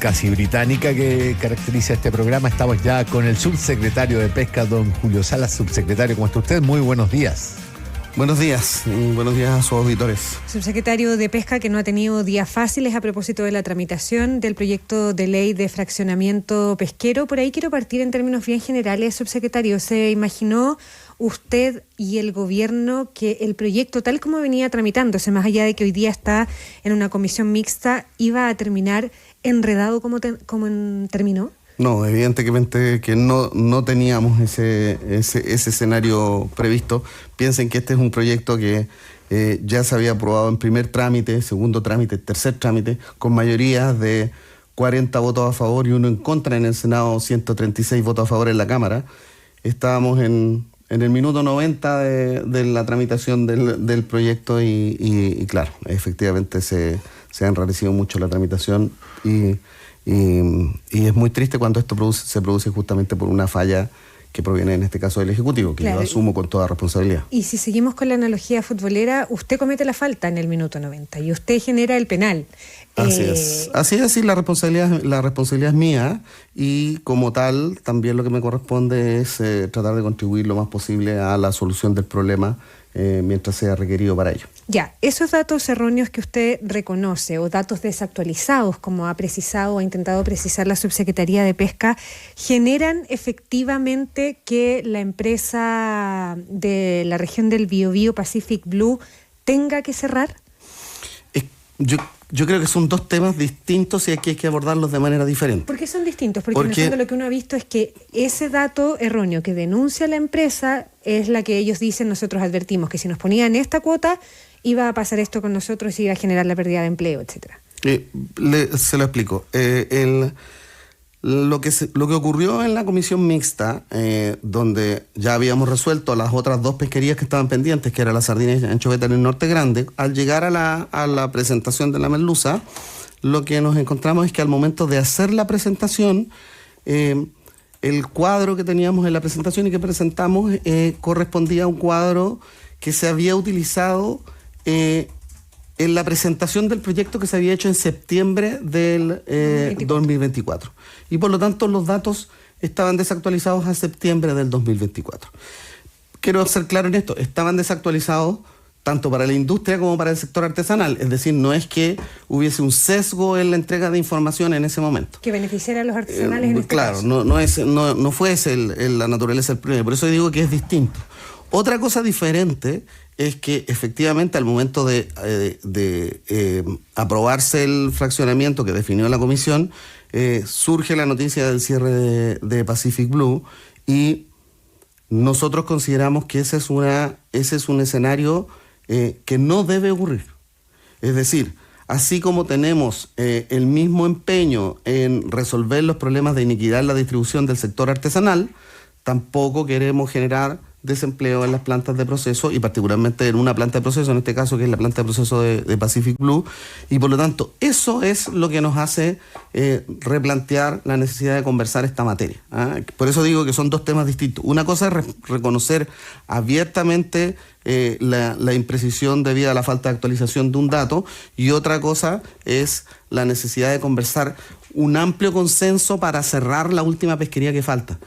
casi británica que caracteriza este programa. Estamos ya con el subsecretario de Pesca, don Julio Salas. Subsecretario, ¿cómo está usted? Muy buenos días. Buenos días a sus auditores. Subsecretario de Pesca, que no ha tenido días fáciles a propósito de la tramitación del proyecto de ley de fraccionamiento pesquero. Por ahí quiero partir en términos bien generales, subsecretario. ¿Se imaginó usted y el gobierno que el proyecto, tal como venía tramitándose, más allá de que hoy día está en una comisión mixta, iba a terminar enredado como terminó? No, evidentemente que no teníamos ese escenario previsto. Piensen que este es un proyecto que ya se había aprobado en primer trámite, segundo trámite, tercer trámite, con mayorías de 40 votos a favor y 1 en contra en el Senado, 136 votos a favor en la Cámara. Estábamos en el minuto 90 de la tramitación del proyecto y claro, efectivamente se ha enrarecido mucho la tramitación y es muy triste cuando esto se produce justamente por una falla que proviene en este caso del Ejecutivo, que claro, yo asumo con toda responsabilidad. Y si seguimos con la analogía futbolera, usted comete la falta en el minuto 90 y usted genera el penal. Así es, la responsabilidad es mía y como tal también lo que me corresponde es tratar de contribuir lo más posible a la solución del problema mientras sea requerido para ello. Ya, esos datos erróneos que usted reconoce o datos desactualizados, como ha precisado o ha intentado precisar la Subsecretaría de Pesca, ¿generan efectivamente que la empresa de la región del Biobío, Pacific Blue, tenga que cerrar? Yo creo que son dos temas distintos y aquí hay que abordarlos de manera diferente. ¿Por qué son distintos? Porque en el fondo lo que uno ha visto es que ese dato erróneo que denuncia la empresa es la que ellos dicen, nosotros advertimos que si nos ponían esta cuota iba a pasar esto con nosotros y iba a generar la pérdida de empleo, etcétera. Se lo explico. Lo que ocurrió en la comisión mixta, donde ya habíamos resuelto las otras dos pesquerías que estaban pendientes, que era la sardina y anchoveta en el Norte Grande, al llegar a la presentación de la merluza, lo que nos encontramos es que al momento de hacer la presentación, el cuadro que teníamos en la presentación y que presentamos correspondía a un cuadro que se había utilizado en la presentación del proyecto que se había hecho en septiembre del 2024. Y por lo tanto los datos estaban desactualizados a septiembre del 2024. Quiero ser claro en esto, estaban desactualizados tanto para la industria como para el sector artesanal. Es decir, no es que hubiese un sesgo en la entrega de información en ese momento. Que beneficiara a los artesanales en este caso. Claro, no fue ese la naturaleza del problema. Por eso digo que es distinto. Otra cosa diferente es que efectivamente al momento de aprobarse el fraccionamiento que definió la comisión, surge la noticia del cierre de Pacific Blue y nosotros consideramos que ese es un escenario que no debe ocurrir. Es decir, así como tenemos el mismo empeño en resolver los problemas de iniquidad en la distribución del sector artesanal, tampoco queremos generar desempleo en las plantas de proceso y particularmente en una planta de proceso, en este caso que es la planta de proceso de Pacific Blue, y por lo tanto eso es lo que nos hace replantear la necesidad de conversar esta materia. Por eso digo que son dos temas distintos. Una cosa es reconocer abiertamente la imprecisión debido a la falta de actualización de un dato y otra cosa es la necesidad de conversar un amplio consenso para cerrar la última pesquería que falta.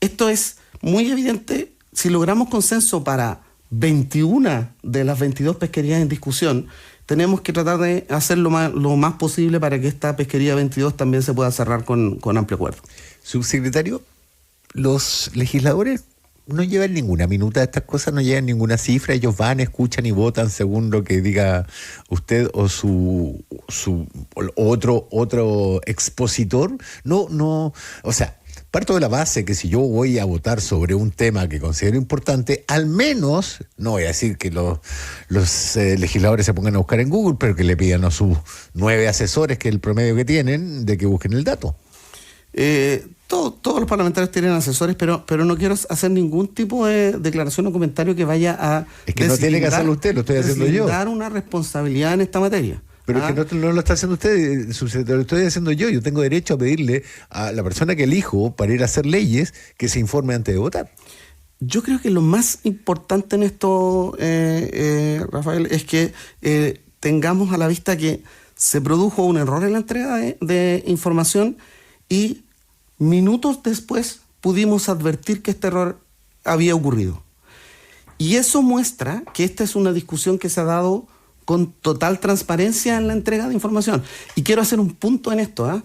Esto es muy evidente. Si logramos consenso para 21 de las 22 pesquerías en discusión, tenemos que tratar de hacer lo más posible para que esta pesquería 22 también se pueda cerrar con amplio acuerdo. Subsecretario, los legisladores no llevan ninguna minuta de estas cosas, no llevan ninguna cifra, ellos van, escuchan y votan según lo que diga usted o su otro expositor. No, o sea, parto de la base que si yo voy a votar sobre un tema que considero importante, al menos, no voy a decir que los legisladores se pongan a buscar en Google, pero que le pidan a sus 9 asesores, que es el promedio que tienen, de que busquen el dato. Todos los parlamentarios tienen asesores, pero no quiero hacer ningún tipo de declaración o comentario que vaya a... Es que no tiene que hacerlo usted, lo estoy haciendo yo. Dar una responsabilidad en esta materia. Pero es que no lo está haciendo usted, lo estoy haciendo yo. Yo tengo derecho a pedirle a la persona que elijo para ir a hacer leyes que se informe antes de votar. Yo creo que lo más importante en esto, Rafael, es que tengamos a la vista que se produjo un error en la entrega de información y minutos después pudimos advertir que este error había ocurrido. Y eso muestra que esta es una discusión que se ha dado con total transparencia en la entrega de información. Y quiero hacer un punto en esto.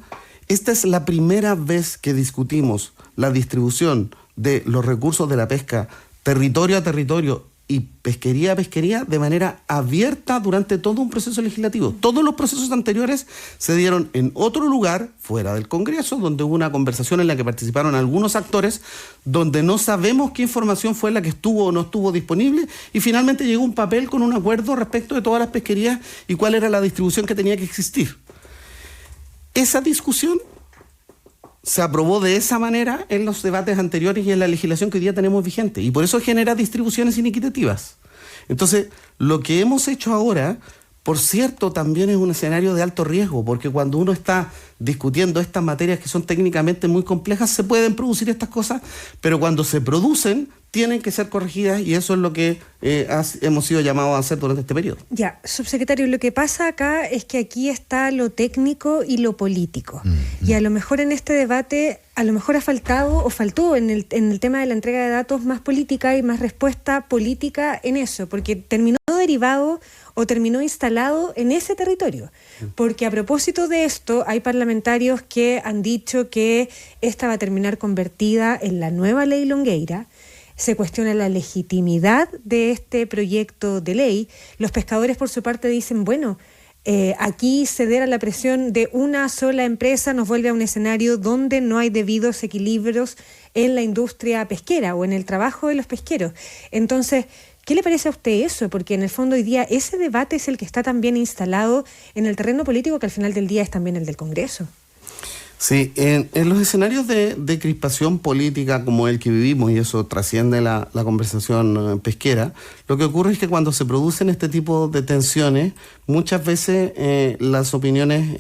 Esta es la primera vez que discutimos la distribución de los recursos de la pesca territorio a territorio y pesquería a pesquería de manera abierta durante todo un proceso legislativo. Todos los procesos anteriores se dieron en otro lugar, fuera del Congreso, donde hubo una conversación en la que participaron algunos actores, donde no sabemos qué información fue la que estuvo o no estuvo disponible, y finalmente llegó un papel con un acuerdo respecto de todas las pesquerías y cuál era la distribución que tenía que existir. Esa discusión se aprobó de esa manera en los debates anteriores y en la legislación que hoy día tenemos vigente. Y por eso genera distribuciones inequitativas. Entonces, lo que hemos hecho ahora, por cierto, también es un escenario de alto riesgo, porque cuando uno está discutiendo estas materias que son técnicamente muy complejas, se pueden producir estas cosas, pero cuando se producen, tienen que ser corregidas, y eso es lo que hemos sido llamados a hacer durante este periodo. Ya, subsecretario, lo que pasa acá es que aquí está lo técnico y lo político. Y a lo mejor en este debate, a lo mejor faltó en el tema de la entrega de datos más política y más respuesta política en eso, porque terminó derivado o terminó instalado en ese territorio. Porque a propósito de esto, hay parlamentarios que han dicho que esta va a terminar convertida en la nueva ley Longueira. Se cuestiona la legitimidad de este proyecto de ley. Los pescadores, por su parte, dicen, bueno, aquí ceder a la presión de una sola empresa nos vuelve a un escenario donde no hay debidos equilibrios en la industria pesquera o en el trabajo de los pesqueros. Entonces, ¿qué le parece a usted eso? Porque en el fondo hoy día ese debate es el que está también instalado en el terreno político, que al final del día es también el del Congreso. Sí, en los escenarios de crispación política como el que vivimos, y eso trasciende la conversación pesquera, lo que ocurre es que cuando se producen este tipo de tensiones, muchas veces las opiniones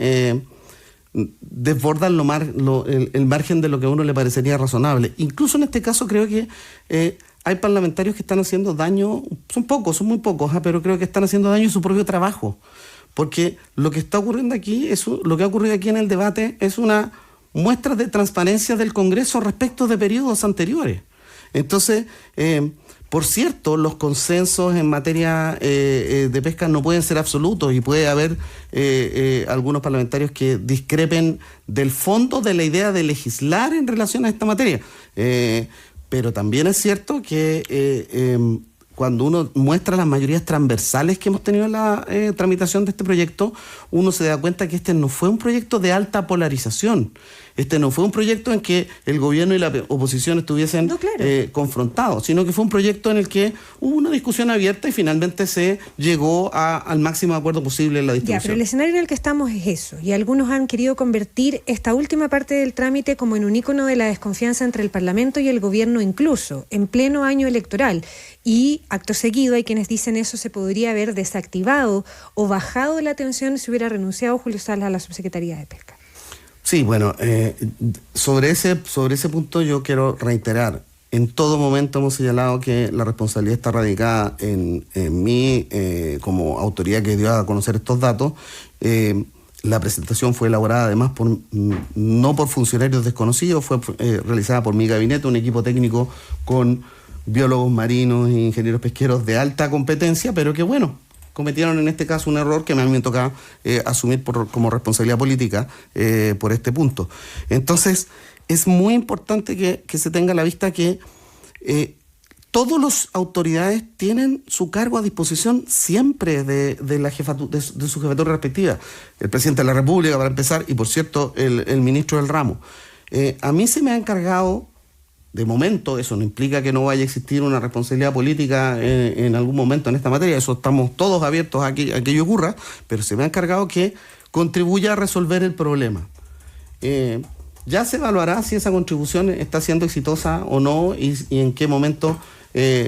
desbordan el margen de lo que a uno le parecería razonable. Incluso en este caso creo que hay parlamentarios que están haciendo daño, son muy pocos, pero creo que están haciendo daño en su propio trabajo. Porque lo que está ocurriendo aquí, lo que ha ocurrido aquí en el debate, es una muestra de transparencia del Congreso respecto de periodos anteriores. Entonces, por cierto, los consensos en materia de pesca no pueden ser absolutos y puede haber algunos parlamentarios que discrepen del fondo de la idea de legislar en relación a esta materia. Pero también es cierto que cuando uno muestra las mayorías transversales que hemos tenido en la tramitación de este proyecto, uno se da cuenta que este no fue un proyecto de alta polarización. Este no fue un proyecto en que el gobierno y la oposición estuviesen confrontados, sino que fue un proyecto en el que hubo una discusión abierta y finalmente se llegó al máximo acuerdo posible en la distribución. Ya, pero el escenario en el que estamos es eso, y algunos han querido convertir esta última parte del trámite como en un ícono de la desconfianza entre el Parlamento y el gobierno, incluso en pleno año electoral. Y acto seguido hay quienes dicen eso se podría haber desactivado o bajado la tensión si hubiera renunciado Julio Salas a la subsecretaría de Pesca. Sí, bueno, sobre ese punto yo quiero reiterar, en todo momento hemos señalado que la responsabilidad está radicada en mí como autoridad que dio a conocer estos datos. La presentación fue elaborada además no por funcionarios desconocidos, fue realizada por mi gabinete, un equipo técnico con biólogos marinos e ingenieros pesqueros de alta competencia, pero que bueno, cometieron en este caso un error que a mí me toca asumir como responsabilidad política por este punto. Entonces, es muy importante que se tenga a la vista que todas las autoridades tienen su cargo a disposición siempre de la jefatura, de su jefatura respectiva. El presidente de la República, para empezar, y por cierto, el ministro del ramo. A mí se me ha encargado, de momento, eso no implica que no vaya a existir una responsabilidad política en algún momento en esta materia, eso estamos todos abiertos a que ello ocurra, pero se me ha encargado que contribuya a resolver el problema. Ya se evaluará si esa contribución está siendo exitosa o no y en qué momento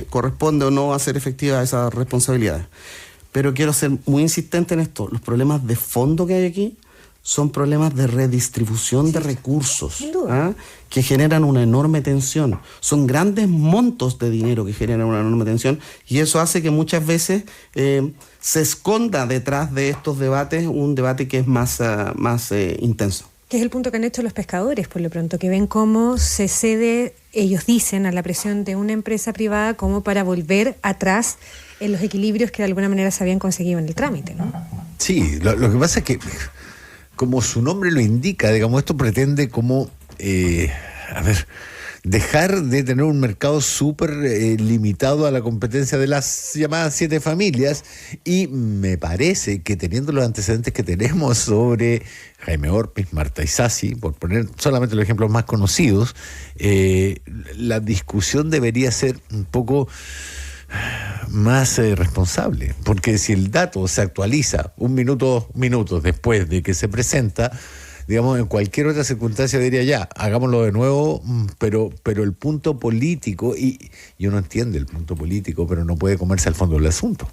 corresponde o no hacer efectiva esa responsabilidad. Pero quiero ser muy insistente en esto, los problemas de fondo que hay aquí son problemas de redistribución de recursos, que generan una enorme tensión. Son grandes montos de dinero que generan una enorme tensión, y eso hace que muchas veces se esconda detrás de estos debates un debate que es más intenso. Que es el punto que han hecho los pescadores, por lo pronto, que ven cómo se cede, ellos dicen, a la presión de una empresa privada como para volver atrás en los equilibrios que de alguna manera se habían conseguido en el trámite, ¿no? Sí, lo que pasa es que, como su nombre lo indica, digamos, esto pretende como, dejar de tener un mercado súper limitado a la competencia de las llamadas 7 familias, y me parece que, teniendo los antecedentes que tenemos sobre Jaime Orpis, Marta Isasi, por poner solamente los ejemplos más conocidos, la discusión debería ser un poco más responsable, porque si el dato se actualiza minutos después de que se presenta, digamos, en cualquier otra circunstancia diría ya, hagámoslo de nuevo, pero el punto político, y uno entiende el punto político, pero no puede comerse al fondo del asunto.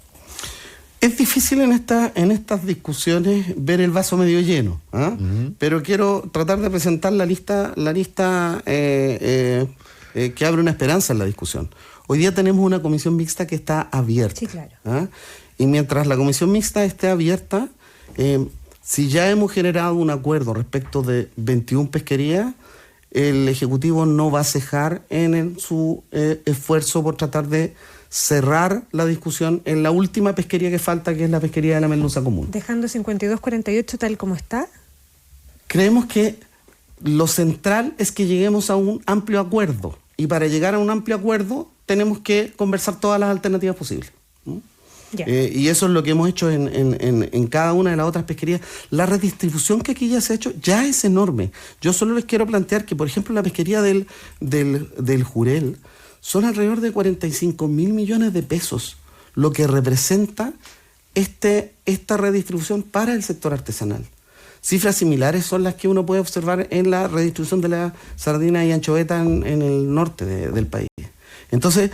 Es difícil en estas discusiones ver el vaso medio lleno, pero quiero tratar de presentar la lista que abre una esperanza en la discusión. Hoy día tenemos una comisión mixta que está abierta. Sí, claro. Y mientras la comisión mixta esté abierta, si ya hemos generado un acuerdo respecto de 21 pesquerías, el Ejecutivo no va a cejar en su esfuerzo por tratar de cerrar la discusión en la última pesquería que falta, que es la pesquería de la merluza común. Dejando 52-48 tal como está. Creemos que lo central es que lleguemos a un amplio acuerdo, y para llegar a un amplio acuerdo tenemos que conversar todas las alternativas posibles. Y eso es lo que hemos hecho en cada una de las otras pesquerías. La redistribución que aquí ya se ha hecho ya es enorme. Yo solo les quiero plantear que, por ejemplo, la pesquería del Jurel son alrededor de 45.000 millones de pesos, lo que representa esta redistribución para el sector artesanal. Cifras similares son las que uno puede observar en la redistribución de la sardina y anchoveta en el norte del país. Entonces,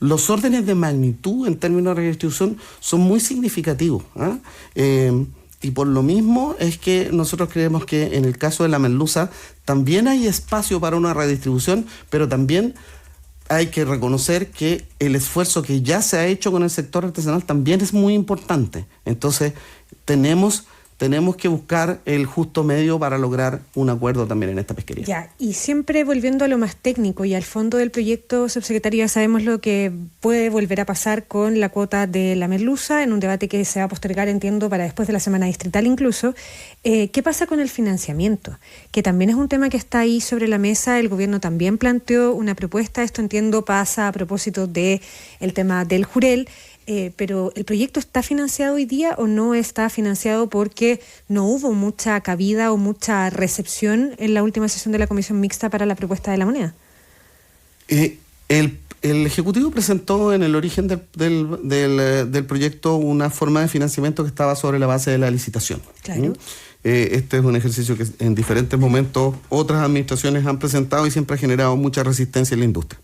los órdenes de magnitud en términos de redistribución son muy significativos. Y por lo mismo es que nosotros creemos que en el caso de la merluza también hay espacio para una redistribución, pero también hay que reconocer que el esfuerzo que ya se ha hecho con el sector artesanal también es muy importante. Entonces, tenemos que buscar el justo medio para lograr un acuerdo también en esta pesquería. Ya, y siempre volviendo a lo más técnico y al fondo del proyecto, subsecretario, ya sabemos lo que puede volver a pasar con la cuota de la merluza, en un debate que se va a postergar, entiendo, para después de la semana distrital incluso. ¿Qué pasa con el financiamiento? Que también es un tema que está ahí sobre la mesa. El gobierno también planteó una propuesta, esto entiendo pasa a propósito del tema del Jurel. Pero ¿el proyecto está financiado hoy día o no está financiado porque no hubo mucha cabida o mucha recepción en la última sesión de la Comisión Mixta para la propuesta de la moneda? El Ejecutivo presentó en el origen del proyecto una forma de financiamiento que estaba sobre la base de la licitación. Claro. Este es un ejercicio que en diferentes momentos otras administraciones han presentado y siempre ha generado mucha resistencia en la industria.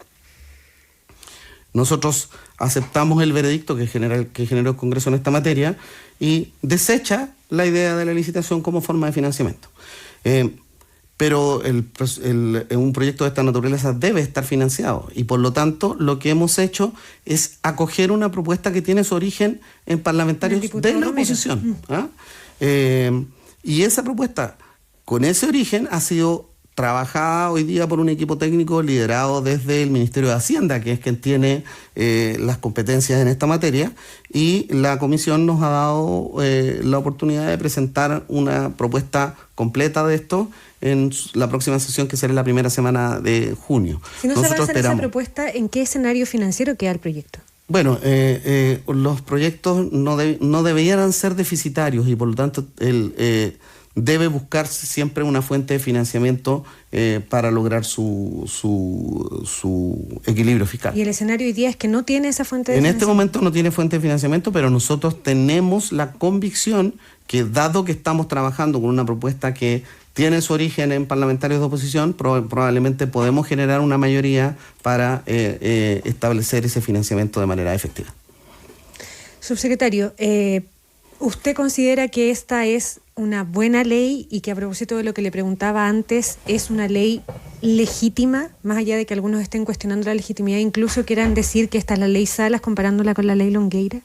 Nosotros aceptamos el veredicto que generó el Congreso en esta materia y desecha la idea de la licitación como forma de financiamiento. Pero un proyecto de esta naturaleza debe estar financiado, y por lo tanto lo que hemos hecho es acoger una propuesta que tiene su origen en parlamentarios de la oposición. Y esa propuesta, con ese origen, ha sido trabajada hoy día por un equipo técnico liderado desde el Ministerio de Hacienda, que es quien tiene las competencias en esta materia, y la comisión nos ha dado la oportunidad de presentar una propuesta completa de esto en la próxima sesión, que será la primera semana de junio. Si no se avanza en esa propuesta, ¿en qué escenario financiero queda el proyecto? Bueno, los proyectos no debieran ser deficitarios, y por lo tanto debe buscarse siempre una fuente de financiamiento para lograr su equilibrio fiscal. ¿Y el escenario hoy día es que no tiene esa fuente de financiamiento? En financiamiento? este momento no tiene fuente de financiamiento, pero nosotros tenemos la convicción que, dado que estamos trabajando con una propuesta que tiene su origen en parlamentarios de oposición, probablemente podemos generar una mayoría para establecer ese financiamiento de manera efectiva. Subsecretario, ¿Usted considera que esta es una buena ley y que, a propósito de lo que le preguntaba antes, es una ley legítima, más allá de que algunos estén cuestionando la legitimidad, incluso quieran decir que esta es la ley Salas comparándola con la ley Longueira?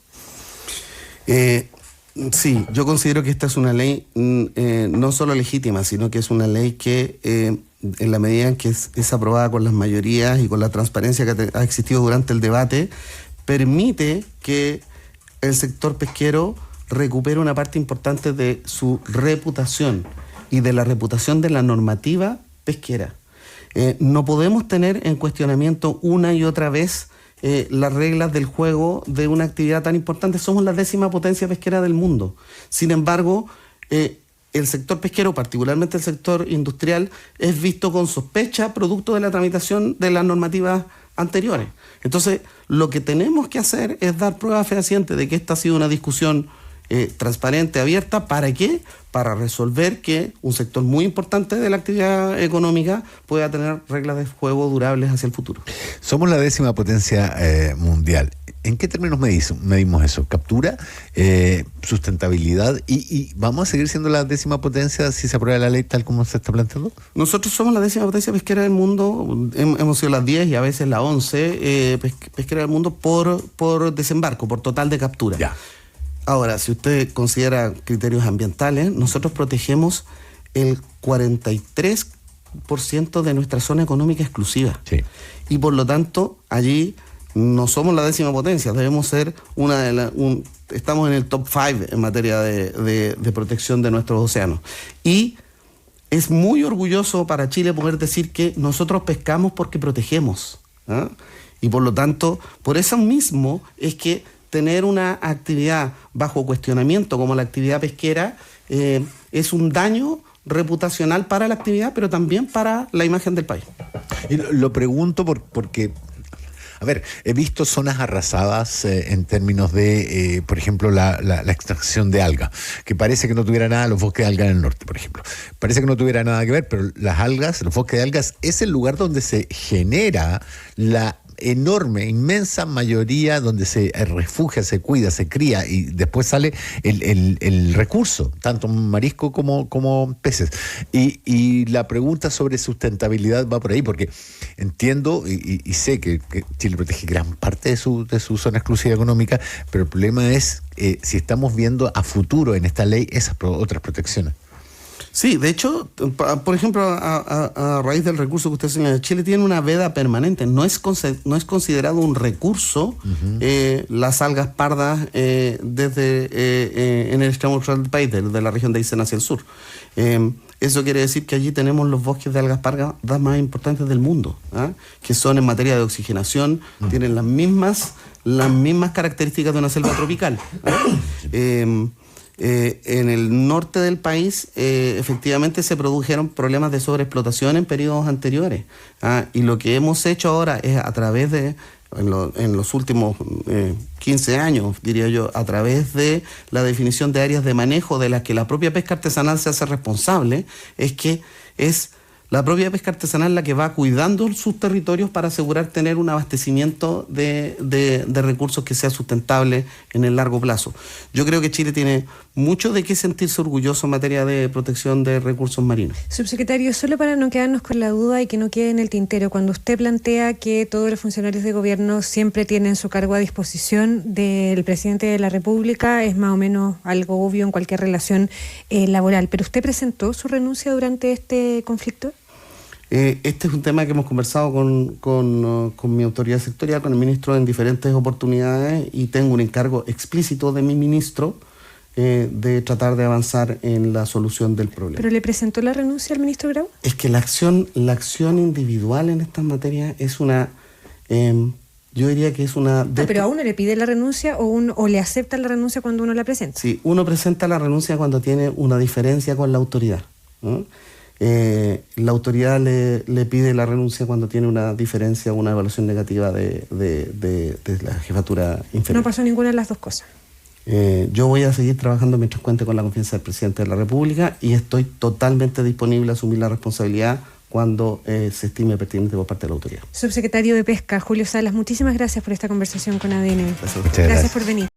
Sí, yo considero que esta es una ley no solo legítima, sino que es una ley que en la medida en que es aprobada con las mayorías y con la transparencia que ha existido durante el debate, permite que el sector pesquero recupere una parte importante de su reputación y de la reputación de la normativa pesquera. No podemos tener en cuestionamiento una y otra vez las reglas del juego de una actividad tan importante. Somos la 10ª potencia pesquera del mundo. Sin embargo, el sector pesquero, particularmente el sector industrial, es visto con sospecha producto de la tramitación de las normativas anteriores. Entonces, lo que tenemos que hacer es dar prueba fehaciente de que esta ha sido una discusión transparente, abierta. ¿Para qué? Para resolver que un sector muy importante de la actividad económica pueda tener reglas de juego durables hacia el futuro. Somos la 10ª potencia mundial. ¿En qué términos medimos eso? ¿Captura? ¿Sustentabilidad? ¿Y vamos a seguir siendo la 10ª potencia si se aprueba la ley tal como se está planteando? Nosotros somos la 10ª potencia pesquera del mundo. Hemos sido las 10 y a veces la 11 pesquera del mundo por desembarco, por total de captura. Ya. Ahora, si usted considera criterios ambientales, nosotros protegemos el 43% de nuestra zona económica exclusiva. Sí. Y por lo tanto, allí no somos la 10ª potencia, debemos ser estamos en el top 5 en materia de protección de nuestros océanos. Y es muy orgulloso para Chile poder decir que nosotros pescamos porque protegemos, ¿ah? Y por lo tanto, por eso mismo es que tener una actividad bajo cuestionamiento como la actividad pesquera es un daño reputacional para la actividad, pero también para la imagen del país. Y lo pregunto porque, a ver, he visto zonas arrasadas en términos de, por ejemplo, la extracción de algas, que parece que no tuviera nada, los bosques de algas en el norte, por ejemplo. Parece que no tuviera nada que ver, pero las algas, los bosques de algas, es el lugar donde se genera la enorme, inmensa mayoría, donde se refugia, se cuida, se cría y después sale el recurso, tanto marisco como peces. Y la pregunta sobre sustentabilidad va por ahí, porque entiendo y sé que Chile protege gran parte de su zona exclusiva económica, pero el problema es si estamos viendo a futuro en esta ley esas otras protecciones. Sí, de hecho, por ejemplo, a raíz del recurso que usted señala, Chile tiene una veda permanente, no es considerado un recurso las algas pardas en el extremo austral del país, de la región de Aysén hacia el sur. Eso quiere decir que allí tenemos los bosques de algas pardas más importantes del mundo, ¿ah? Que son en materia de oxigenación, tienen las mismas características de una selva tropical, ¿ah? En el norte del país efectivamente se produjeron problemas de sobreexplotación en periodos anteriores, ¿ah? Y lo que hemos hecho ahora es a través de, en los últimos 15 años, diría yo, a través de la definición de áreas de manejo de las que la propia pesca artesanal se hace responsable, es que es la propia pesca artesanal la que va cuidando sus territorios para asegurar tener un abastecimiento de recursos que sea sustentable en el largo plazo. Yo creo que Chile tiene mucho de qué sentirse orgulloso en materia de protección de recursos marinos. Subsecretario, solo para no quedarnos con la duda y que no quede en el tintero, cuando usted plantea que todos los funcionarios de gobierno siempre tienen su cargo a disposición del presidente de la República, es más o menos algo obvio en cualquier relación laboral, ¿pero usted presentó su renuncia durante este conflicto? Este es un tema que hemos conversado con mi autoridad sectorial, con el ministro en diferentes oportunidades, y tengo un encargo explícito de mi ministro de tratar de avanzar en la solución del problema. ¿Pero le presentó la renuncia al ministro Grau? Es que la acción individual en estas materias es una... yo diría que es una... ¿Pero a uno le pide la renuncia o le acepta la renuncia cuando uno la presenta? Sí, uno presenta la renuncia cuando tiene una diferencia con la autoridad, ¿no? La autoridad le pide la renuncia cuando tiene una diferencia o una evaluación negativa de la jefatura inferior. No pasó ninguna de las dos cosas. Yo voy a seguir trabajando mientras cuente con la confianza del presidente de la República y estoy totalmente disponible a asumir la responsabilidad cuando se estime pertinente por parte de la autoridad. Subsecretario de Pesca, Julio Salas, muchísimas gracias por esta conversación con ADN. Gracias por venir.